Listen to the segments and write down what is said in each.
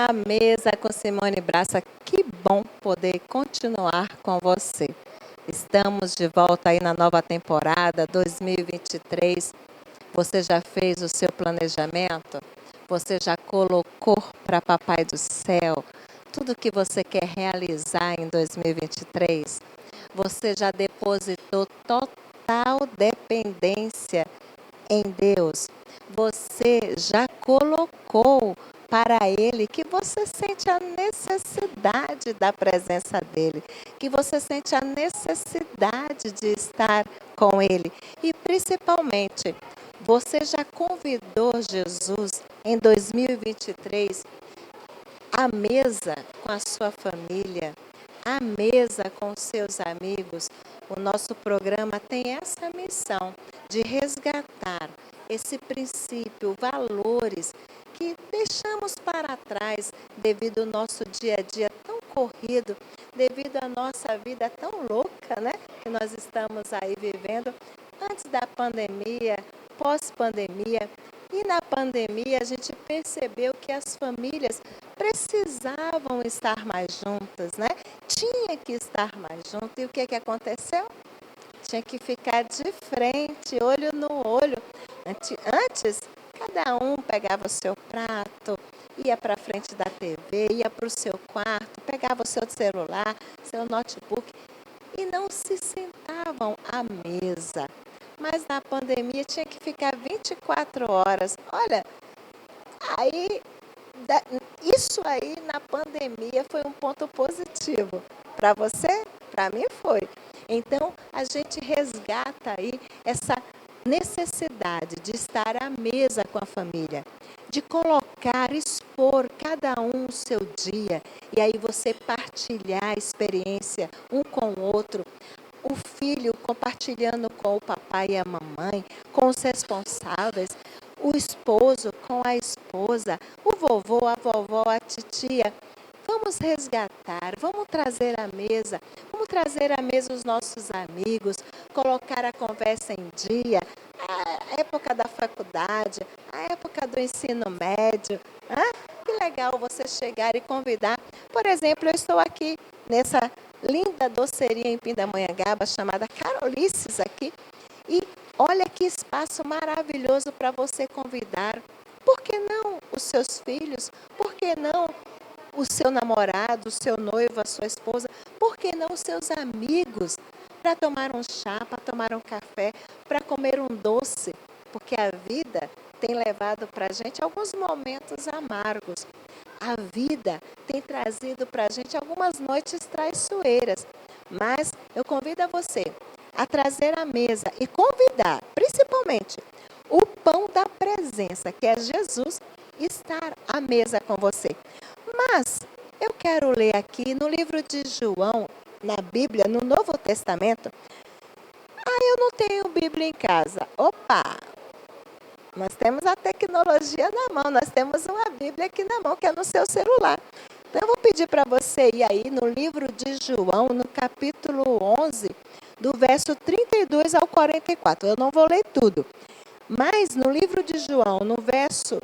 À mesa com Simone Braça, que bom poder continuar com você. Estamos de volta aí na nova temporada 2023. Você já fez o seu planejamento? Você já colocou para Papai do Céu tudo que você quer realizar em 2023? Você já depositou total dependência em Deus? Você já colocou para Ele que você sente a necessidade da presença dEle, que você sente a necessidade de estar com Ele. E principalmente, você já convidou Jesus em 2023 à mesa com a sua família, à mesa com os seus amigos? O nosso programa tem essa missão de resgatar esse princípio, valores que deixamos para trás devido ao nosso dia a dia tão corrido, devido à nossa vida tão louca, né? Que nós estamos aí vivendo antes da pandemia, pós-pandemia. E na pandemia a gente percebeu que as famílias precisavam estar mais juntas, né? Tinha que estar mais junto. E o que aconteceu? Tinha que ficar de frente, olho no olho. Antes, cada um pegava o seu prato, ia para frente da TV, ia para o seu quarto, pegava o seu celular, seu notebook e não se sentavam à mesa. Mas na pandemia tinha que ficar 24 horas. Olha, aí, isso aí na pandemia foi um ponto positivo. Para você? Para mim foi. Então, a gente resgata aí essa necessidade de estar à mesa com a família, de colocar, expor cada um o seu dia, e aí você partilhar a experiência um com o outro, o filho compartilhando com o papai e a mamãe, com os responsáveis, o esposo com a esposa, o vovô, a vovó, a titia. Vamos resgatar, vamos trazer à mesa os nossos amigos, colocar a conversa em dia, a época da faculdade, a época do ensino médio. Que legal você chegar e convidar. Por exemplo, eu estou aqui nessa linda doceria em Pindamonhangaba, chamada Carolices aqui, e olha que espaço maravilhoso para você convidar. Por que não os seus filhos? Por que não o seu namorado, o seu noivo, a sua esposa? Por que não os seus amigos? Para tomar um chá, para tomar um café, para comer um doce? Porque a vida tem levado para a gente alguns momentos amargos. A vida tem trazido para a gente algumas noites traiçoeiras. Mas eu convido a você a trazer à mesa e convidar, principalmente, o pão da presença, que é Jesus, estar à mesa com você. Mas eu quero ler aqui no livro de João, na Bíblia, no Novo Testamento. Eu não tenho Bíblia em casa. Opa! Nós temos a tecnologia na mão, nós temos uma Bíblia aqui na mão, que é no seu celular. Então, eu vou pedir para você ir aí no livro de João, no capítulo 11, do verso 32 ao 44. Eu não vou ler tudo, mas no livro de João, no verso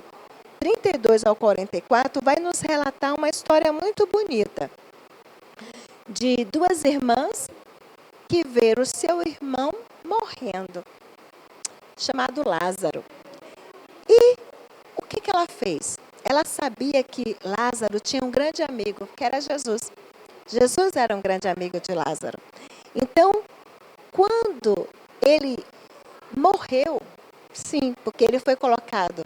32 ao 44, vai nos relatar uma história muito bonita de duas irmãs que viram o seu irmão morrendo, chamado Lázaro. E o que ela fez? Ela sabia que Lázaro tinha um grande amigo, que era Jesus. Jesus era um grande amigo de Lázaro. Então, quando ele morreu, sim, porque ele foi colocado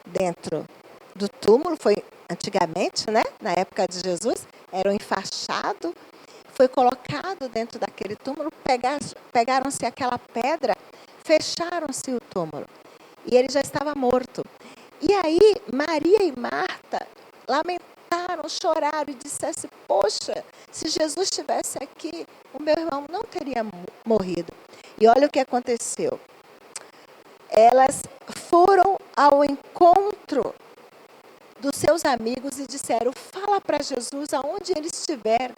dentro do túmulo, foi antigamente, né? Na época de Jesus, era um enfaixado, foi colocado dentro daquele túmulo, pegaram-se aquela pedra, fecharam-se o túmulo. E ele já estava morto. E aí, Maria e Marta lamentaram, choraram e disseram: poxa, se Jesus estivesse aqui, o meu irmão não teria morrido. E olha o que aconteceu. Elas foram ao encontro dos seus amigos e disseram: fala para Jesus aonde ele estiver.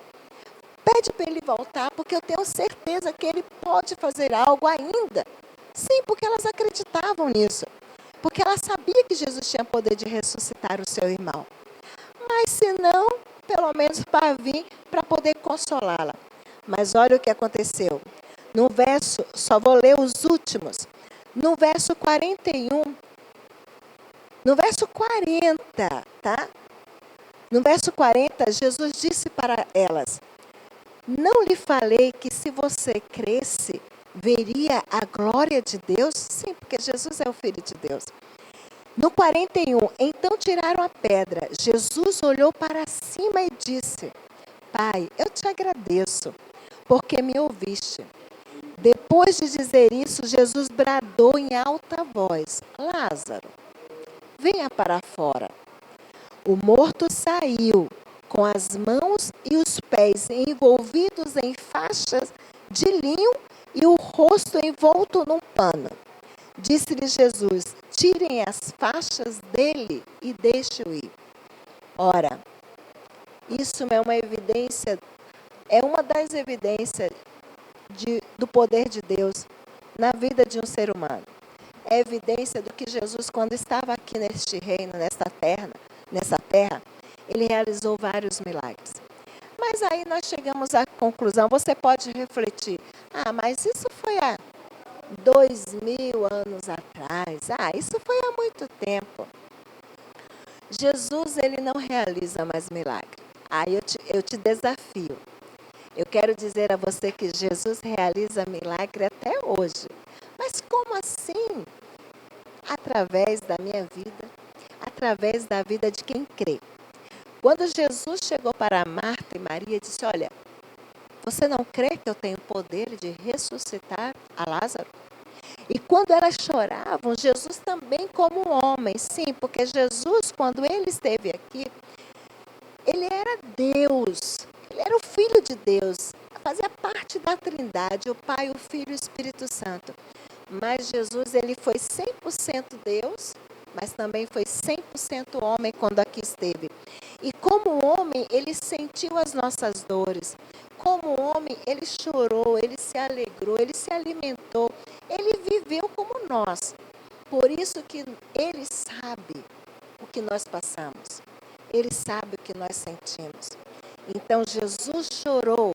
Pede para ele voltar, porque eu tenho certeza que ele pode fazer algo ainda. Sim, porque elas acreditavam nisso. Porque ela sabia que Jesus tinha poder de ressuscitar o seu irmão. Mas se não, pelo menos para vir, para poder consolá-la. Mas olha o que aconteceu. No verso, só vou ler os últimos. No verso 41, no verso 40, tá? No verso 40, Jesus disse para elas: não lhe falei que se você cresce, veria a glória de Deus? Sim, porque Jesus é o Filho de Deus. No 41, então tiraram a pedra. Jesus olhou para cima e disse: Pai, eu te agradeço, porque me ouviste. Depois de dizer isso, Jesus bradou em alta voz: Lázaro, venha para fora. O morto saiu, com as mãos e os pés envolvidos em faixas de linho e o rosto envolto num pano. Disse-lhe Jesus: tirem as faixas dele e deixe-o ir. Ora, isso é uma evidência, é uma das evidências do poder de Deus na vida de um ser humano. É evidência do que Jesus, quando estava aqui neste reino, nessa terra, ele realizou vários milagres. Mas aí nós chegamos à conclusão, você pode refletir: mas isso foi há 2000 anos atrás, isso foi há muito tempo. Jesus, ele não realiza mais milagre. Aí eu te desafio. Eu quero dizer a você que Jesus realiza milagre até hoje. Mas como assim? Através da minha vida, através da vida de quem crê. Quando Jesus chegou para Marta e Maria, disse: olha, você não crê que eu tenho poder de ressuscitar a Lázaro? E quando elas choravam, Jesus também como homem, sim, porque Jesus, quando ele esteve aqui, ele era Deus, ele era o Filho de Deus, fazia parte da Trindade, o Pai, o Filho e o Espírito Santo. Mas Jesus, ele foi 100% Deus, mas também foi 100% homem quando aqui esteve. E como homem, ele sentiu as nossas dores. Como homem, ele chorou, ele se alegrou, ele se alimentou. Ele viveu como nós. Por isso que ele sabe o que nós passamos. Ele sabe o que nós sentimos. Então, Jesus chorou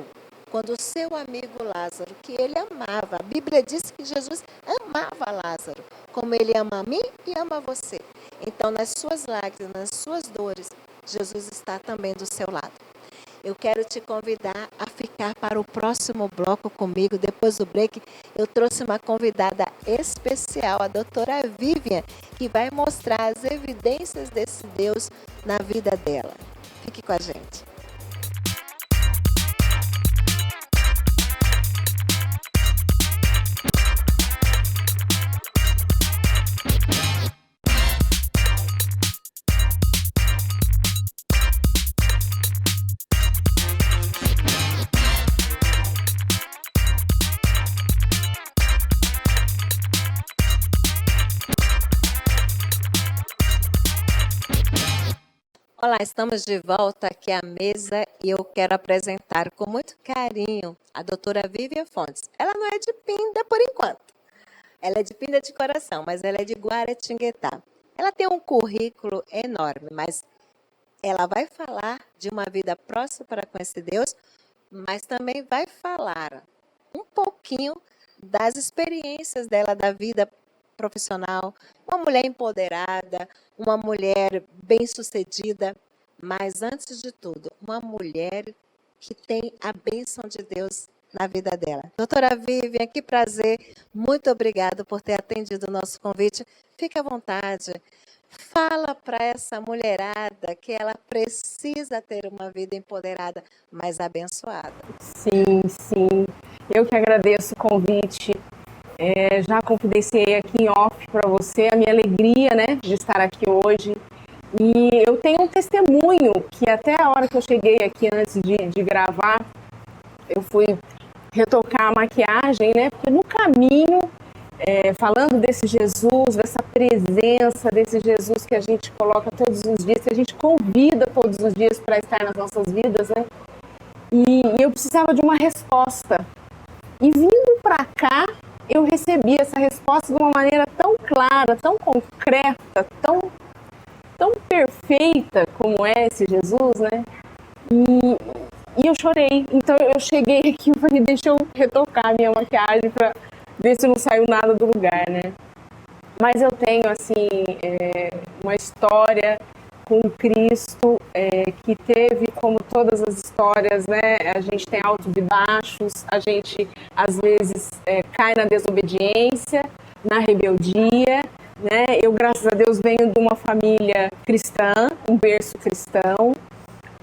quando o seu amigo Lázaro, que ele amava, a Bíblia diz que Jesus amava Lázaro, como ele ama a mim e ama você. Então, nas suas lágrimas, nas suas dores, Jesus está também do seu lado. Eu quero te convidar a ficar para o próximo bloco comigo. Depois do break, eu trouxe uma convidada especial, a doutora Vivian, que vai mostrar as evidências desse Deus na vida dela. Fique com a gente. Olá, estamos de volta aqui à mesa e eu quero apresentar com muito carinho a doutora Vivian Fontes. Ela não é de Pinda por enquanto, ela é de Pinda de coração, mas ela é de Guaratinguetá. Ela tem um currículo enorme, mas ela vai falar de uma vida próspera com esse Deus, mas também vai falar um pouquinho das experiências dela da vida profissional, uma mulher empoderada, uma mulher bem-sucedida, mas antes de tudo, uma mulher que tem a bênção de Deus na vida dela. Doutora Vivian, que prazer, muito obrigada por ter atendido o nosso convite. Fique à vontade, fala para essa mulherada que ela precisa ter uma vida empoderada, mas abençoada. Sim, eu que agradeço o convite. Já confidenciei aqui em off para você a minha alegria, né, de estar aqui hoje. E eu tenho um testemunho que até a hora que eu cheguei aqui antes de gravar, eu fui retocar a maquiagem, né, porque no caminho, falando desse Jesus, dessa presença desse Jesus que a gente coloca todos os dias, que a gente convida todos os dias para estar nas nossas vidas, né, e eu precisava de uma resposta. E vindo para cá, eu recebi essa resposta de uma maneira tão clara, tão concreta, tão tão perfeita como é esse Jesus, né? E eu chorei. Então eu cheguei aqui e falei, deixa eu retocar a minha maquiagem para ver se não saiu nada do lugar, né? Mas eu tenho, assim, uma história com Cristo que teve, como todas as histórias, né? A gente tem altos e baixos, a gente, às vezes, cai na desobediência, na rebeldia, né? Eu, graças a Deus, venho de uma família cristã, um berço cristão,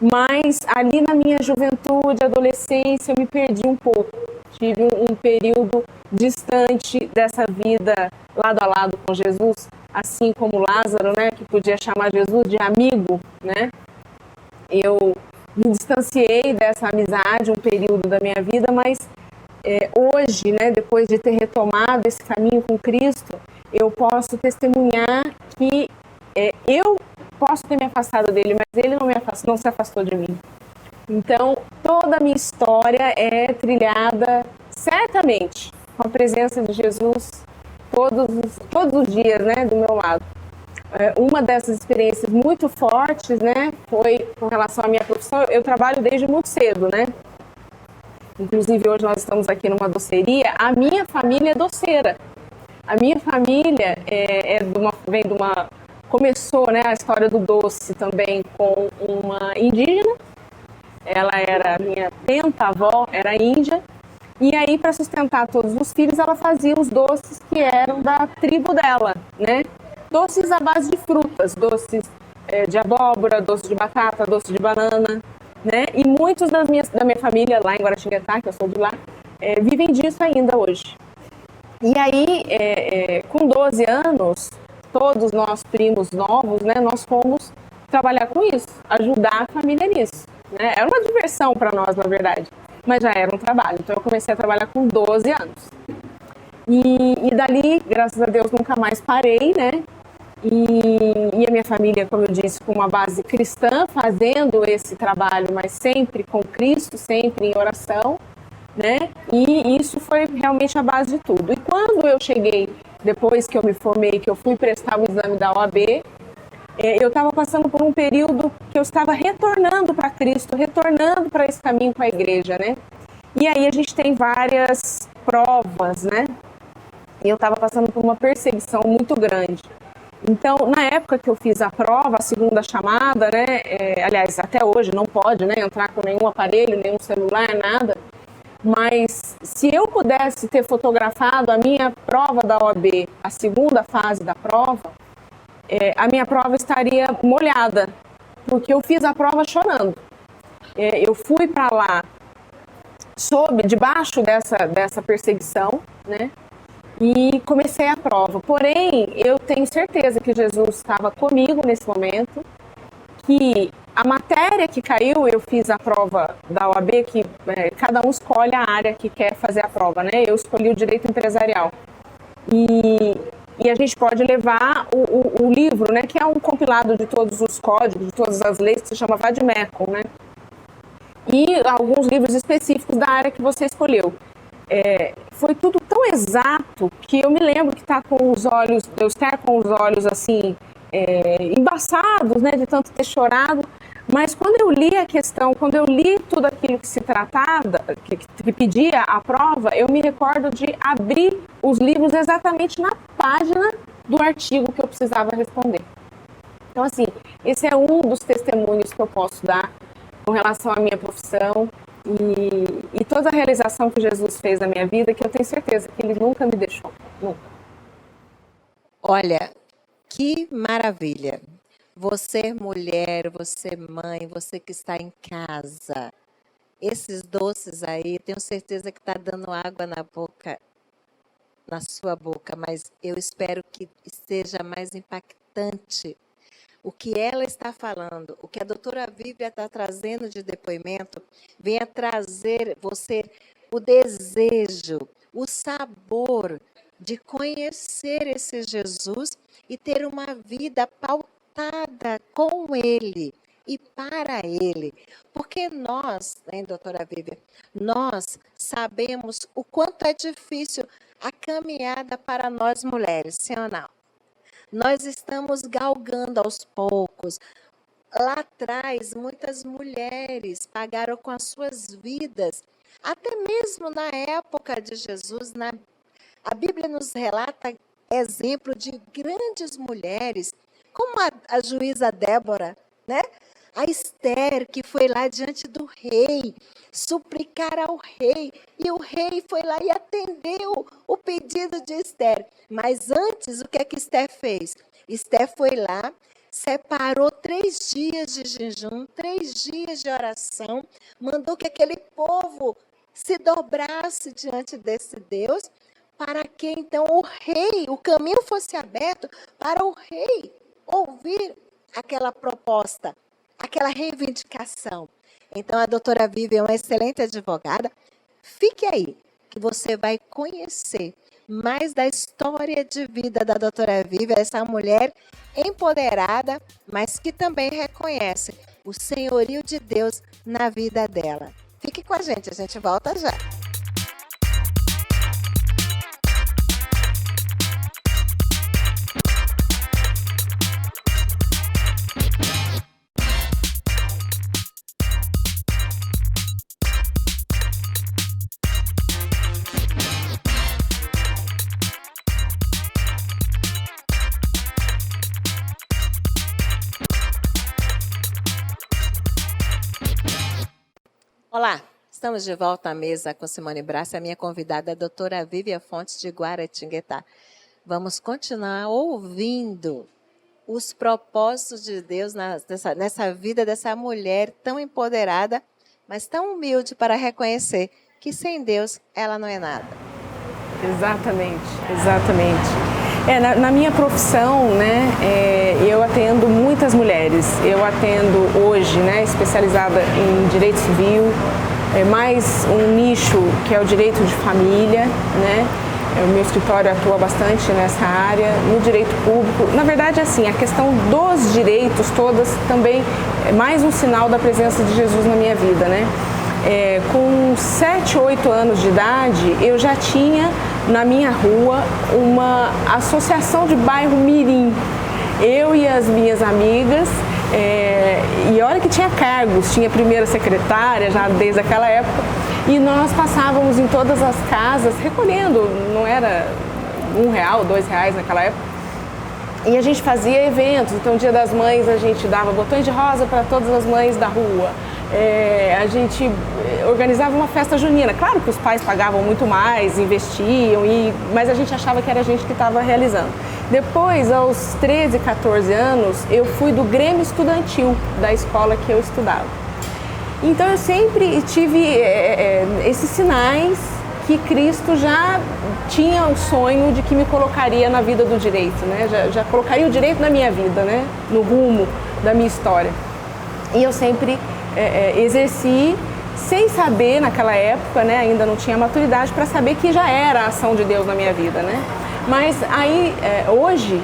mas ali na minha juventude, adolescência, eu me perdi um pouco. Tive um período distante dessa vida lado a lado com Jesus, assim como Lázaro, né, que podia chamar Jesus de amigo, né? Eu me distanciei dessa amizade um período da minha vida, mas hoje, né, depois de ter retomado esse caminho com Cristo, eu posso testemunhar que eu posso ter me afastado dele, mas ele não se afastou de mim. Então, toda a minha história é trilhada certamente com a presença de Jesus todos os dias, né, do meu lado. Uma dessas experiências muito fortes, né, foi com relação à minha profissão. Eu trabalho desde muito cedo, né? Inclusive, hoje nós estamos aqui numa doceria. A minha família é doceira. A minha família vem de uma... Começou, né, a história do doce também com uma indígena. Ela era, minha tenta-avó era índia. E aí, para sustentar todos os filhos, ela fazia os doces que eram da tribo dela, né? Doces à base de frutas, doces de abóbora, doce de batata, doce de banana, né? E muitos da minha família lá em Guaratinguetá, que eu sou de lá, vivem disso ainda hoje. E aí, com 12 anos, todos nós primos novos, né, nós fomos trabalhar com isso, ajudar a família nisso, né? Era uma diversão para nós, na verdade, mas já era um trabalho. Então eu comecei a trabalhar com 12 anos. E dali, graças a Deus, nunca mais parei, né? E a minha família, como eu disse, com uma base cristã, fazendo esse trabalho, mas sempre com Cristo, sempre em oração, né? E isso foi realmente a base de tudo. E quando eu cheguei, depois que eu me formei, que eu fui prestar o exame da OAB, eu estava passando por um período que eu estava retornando para Cristo, retornando para esse caminho com a igreja, né? E aí a gente tem várias provas, né? E eu estava passando por uma perseguição muito grande. Então, na época que eu fiz a prova, a segunda chamada, né? Aliás, até hoje não pode, né, entrar com nenhum aparelho, nenhum celular, nada. Mas se eu pudesse ter fotografado a minha prova da OAB, a segunda fase da prova, a minha prova estaria molhada, porque eu fiz a prova chorando. Eu fui para lá debaixo dessa perseguição, né? E comecei a prova. Porém, eu tenho certeza que Jesus estava comigo nesse momento, que a matéria que caiu, eu fiz a prova da OAB, que cada um escolhe a área que quer fazer a prova, né? Eu escolhi o direito empresarial. E a gente pode levar o livro, né? Que é um compilado de todos os códigos, de todas as leis, que se chama Vademecum, né? E alguns livros específicos da área que você escolheu. Foi tudo tão exato que eu me lembro que eu estar com os olhos assim, embaçados, né, de tanto ter chorado. Mas quando eu li a questão, quando eu li tudo aquilo que se tratava, que pedia a prova, eu me recordo de abrir os livros exatamente na página do artigo que eu precisava responder. Então, assim, esse é um dos testemunhos que eu posso dar com relação à minha profissão e toda a realização que Jesus fez na minha vida, que eu tenho certeza que Ele nunca me deixou, nunca. Olha, que maravilha! Você mulher, você mãe, você que está em casa, esses doces aí, tenho certeza que está dando água na sua boca, mas eu espero que seja mais impactante o que ela está falando, o que a doutora Vívia está trazendo de depoimento, venha trazer você o desejo, o sabor de conhecer esse Jesus e ter uma vida pautada com Ele e para Ele. Porque nós, hein, doutora Vívia, nós sabemos o quanto é difícil a caminhada para nós mulheres, sim ou não? Nós estamos galgando aos poucos, Marcos, lá atrás, muitas mulheres pagaram com as suas vidas. Até mesmo na época de Jesus, a Bíblia nos relata exemplo de grandes mulheres, como a juíza Débora, né? A Esther, que foi lá diante do rei, suplicar ao rei, e o rei foi lá e atendeu o pedido de Esther. Mas antes, o que é que Esther fez? Esther foi lá, separou 3 dias de jejum, 3 dias de oração, mandou que aquele povo se dobrasse diante desse Deus, para que então o rei, o caminho fosse aberto para o rei ouvir aquela proposta, aquela reivindicação. Então a doutora Vivi é uma excelente advogada. Fique aí, que você vai conhecer mais da história de vida da doutora Vivi, essa mulher empoderada, mas que também reconhece o senhorio de Deus na vida dela. Fique com a gente volta já. Olá, estamos de volta à mesa com Simone Braça, a minha convidada, a doutora Vívia Fontes de Guaratinguetá. Vamos continuar ouvindo os propósitos de Deus nessa vida dessa mulher tão empoderada, mas tão humilde para reconhecer que sem Deus ela não é nada. Exatamente, exatamente. Na minha profissão, né, eu atendo muitas mulheres. Eu atendo hoje, né, especializada em direito civil, mais um nicho que é o direito de família, né? O meu escritório atua bastante nessa área, no direito público. Na verdade, assim, a questão dos direitos todas também é mais um sinal da presença de Jesus na minha vida, né? Com 7, 8 anos de idade, eu já tinha na minha rua uma associação de bairro mirim. Eu e as minhas amigas, e olha que tinha cargos, tinha primeira secretária já desde aquela época, e nós passávamos em todas as casas recolhendo, não era R$1, R$2 naquela época, e a gente fazia eventos. Então, Dia das Mães, a gente dava botões de rosa para todas as mães da rua. A gente organizava uma festa junina. Claro que os pais pagavam muito mais, investiam, mas a gente achava que era a gente que estava realizando. Depois, aos 13, 14 anos, eu fui do Grêmio Estudantil da escola que eu estudava. Então eu sempre tive esses sinais que Cristo já tinha o sonho de que me colocaria na vida do direito, né? Já colocaria o direito na minha vida, né? No rumo da minha história. E eu sempre exerci sem saber naquela época, né? Ainda não tinha maturidade para saber que já era a ação de Deus na minha vida, né? Mas aí hoje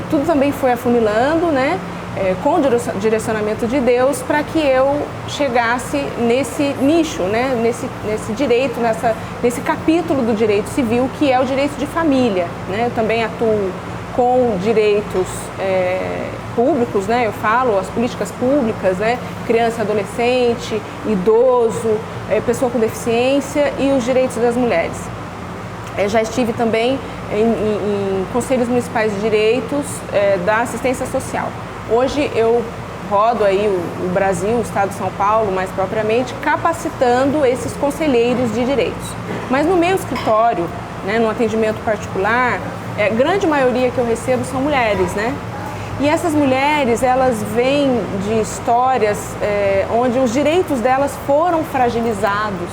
tudo também foi afunilando, né? Com o direcionamento de Deus para que eu chegasse nesse nicho, né? nesse direito, nesse capítulo do direito civil, que é o direito de família, né? Eu também atuo com direitos públicos, né? Eu falo as políticas públicas, né? Criança, adolescente, idoso, pessoa com deficiência e os direitos das mulheres. Já estive também em conselhos municipais de direitos da assistência social. Hoje eu rodo aí o Brasil, o estado de São Paulo, mais propriamente, capacitando esses conselheiros de direitos. Mas no meu escritório, né, no atendimento particular, a grande maioria que eu recebo são mulheres, né? E essas mulheres, elas vêm de histórias onde os direitos delas foram fragilizados,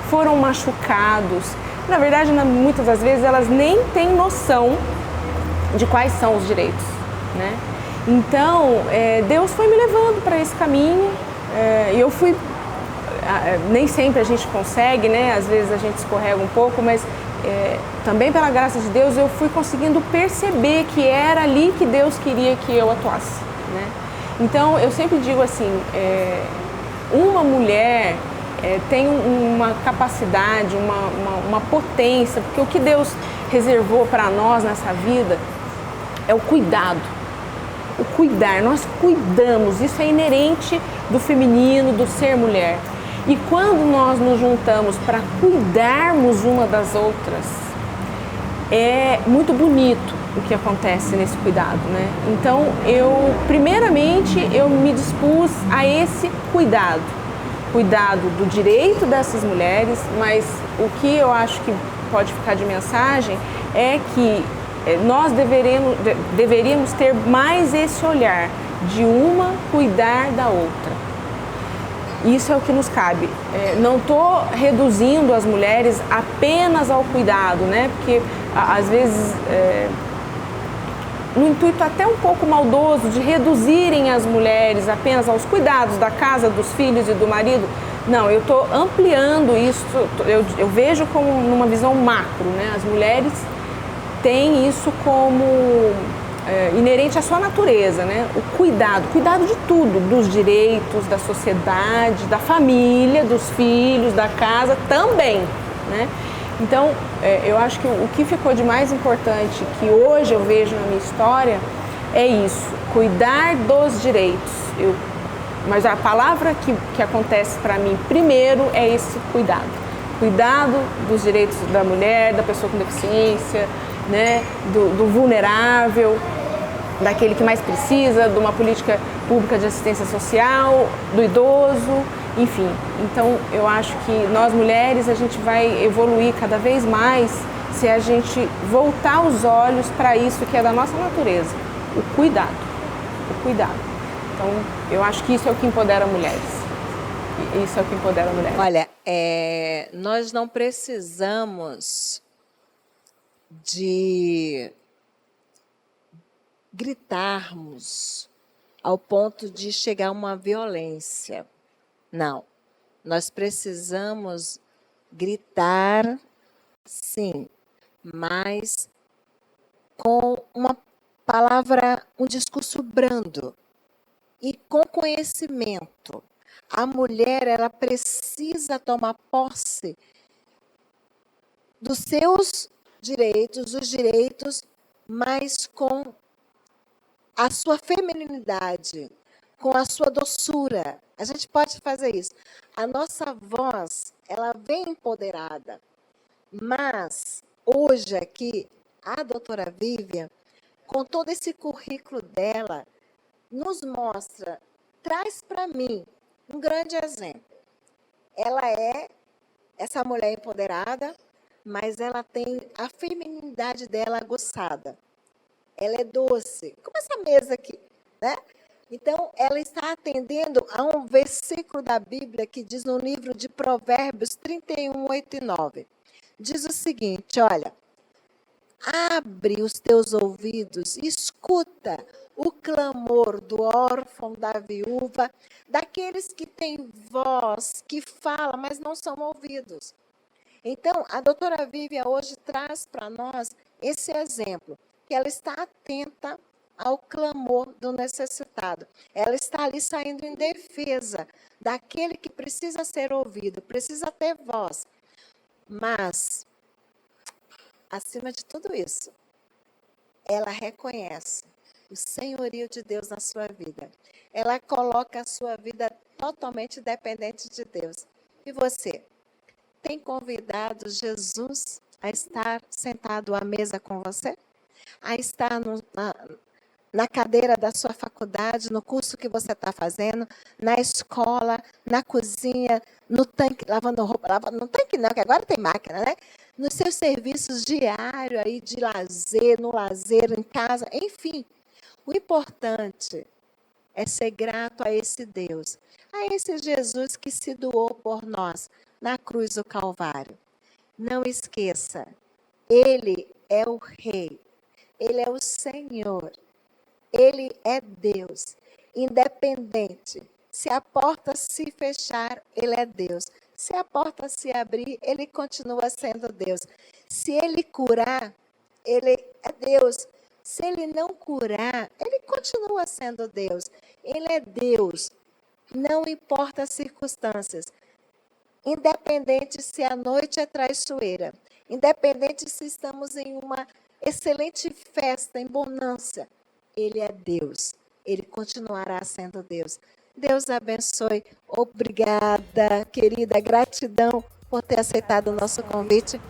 foram machucados. Na verdade, muitas das vezes, elas nem têm noção de quais são os direitos, né? Então, Deus foi me levando para esse caminho, e eu fui, nem sempre a gente consegue, né? Às vezes a gente escorrega um pouco, mas também pela graça de Deus eu fui conseguindo perceber que era ali que Deus queria que eu atuasse, né? Então, eu sempre digo assim, uma mulher tem uma capacidade, uma potência, porque o que Deus reservou para nós nessa vida é o cuidado. O cuidar, nós cuidamos, isso é inerente do feminino, do ser mulher. E quando nós nos juntamos para cuidarmos uma das outras, é muito bonito o que acontece nesse cuidado, né? Então, primeiramente, eu me dispus a esse cuidado do direito dessas mulheres, mas o que eu acho que pode ficar de mensagem é que nós deveríamos ter mais esse olhar de uma cuidar da outra. Isso é o que nos cabe. Não estou reduzindo as mulheres apenas ao cuidado, né? Porque às vezes, no intuito até um pouco maldoso de reduzirem as mulheres apenas aos cuidados da casa, dos filhos e do marido. Não, eu estou ampliando isso, eu vejo como numa visão macro, né? As mulheres têm isso como inerente à sua natureza, né? O cuidado de tudo, dos direitos, da sociedade, da família, dos filhos, da casa também, né? Então, eu acho que o que ficou de mais importante que hoje eu vejo na minha história é isso, cuidar dos direitos. Mas a palavra que acontece para mim primeiro é esse cuidado. Cuidado dos direitos da mulher, da pessoa com deficiência, né? do vulnerável, daquele que mais precisa, de uma política pública de assistência social, do idoso, enfim. Então, eu acho que nós mulheres, a gente vai evoluir cada vez mais se a gente voltar os olhos para isso que é da nossa natureza, o cuidado. Então, eu acho que isso é o que empodera mulheres. Isso é o que empodera mulheres. Olha, nós não precisamos de gritarmos ao ponto de chegar a uma violência. Não. Nós precisamos gritar, sim, mas com uma palavra, um discurso brando e com conhecimento. A mulher, ela precisa tomar posse dos seus direitos, os direitos, mas com a sua feminilidade, com a sua doçura. A gente pode fazer isso. A nossa voz, ela vem empoderada. Mas, hoje aqui, a doutora Vivian, com todo esse currículo dela, nos mostra, traz para mim um grande exemplo. Ela é essa mulher empoderada, mas ela tem a feminilidade dela aguçada. Ela é doce, como essa mesa aqui, né? Então, ela está atendendo a um versículo da Bíblia que diz no livro de Provérbios 31, 8 e 9. Diz o seguinte, olha, abre os teus ouvidos, escuta o clamor do órfão, da viúva, daqueles que têm voz, que falam, mas não são ouvidos. Então, a doutora Vivian hoje traz para nós esse exemplo, que ela está atenta ao clamor do necessitado. Ela está ali saindo em defesa daquele que precisa ser ouvido, precisa ter voz. Mas, acima de tudo isso, ela reconhece o senhorio de Deus na sua vida. Ela coloca a sua vida totalmente dependente de Deus. E você, tem convidado Jesus a estar sentado à mesa com você? A estar na cadeira da sua faculdade, no curso que você está fazendo, na escola, na cozinha, no tanque, lavando roupa, no tanque não, que agora tem máquina, né? Nos seus serviços diários aí de lazer, no lazer, em casa, enfim. O importante é ser grato a esse Deus, a esse Jesus que se doou por nós na cruz do Calvário. Não esqueça, Ele é o Rei, Ele é o Senhor, Ele é Deus, independente. Se a porta se fechar, Ele é Deus. Se a porta se abrir, Ele continua sendo Deus. Se Ele curar, Ele é Deus. Se Ele não curar, Ele continua sendo Deus. Ele é Deus. Não importa as circunstâncias. Independente se a noite é traiçoeira. Independente se estamos em uma excelente festa, em bonança. Ele é Deus. Ele continuará sendo Deus. Deus abençoe. Obrigada, querida. Gratidão por ter aceitado o nosso convite.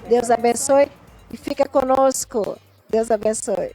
Deus abençoe e fica conosco. Deus abençoe.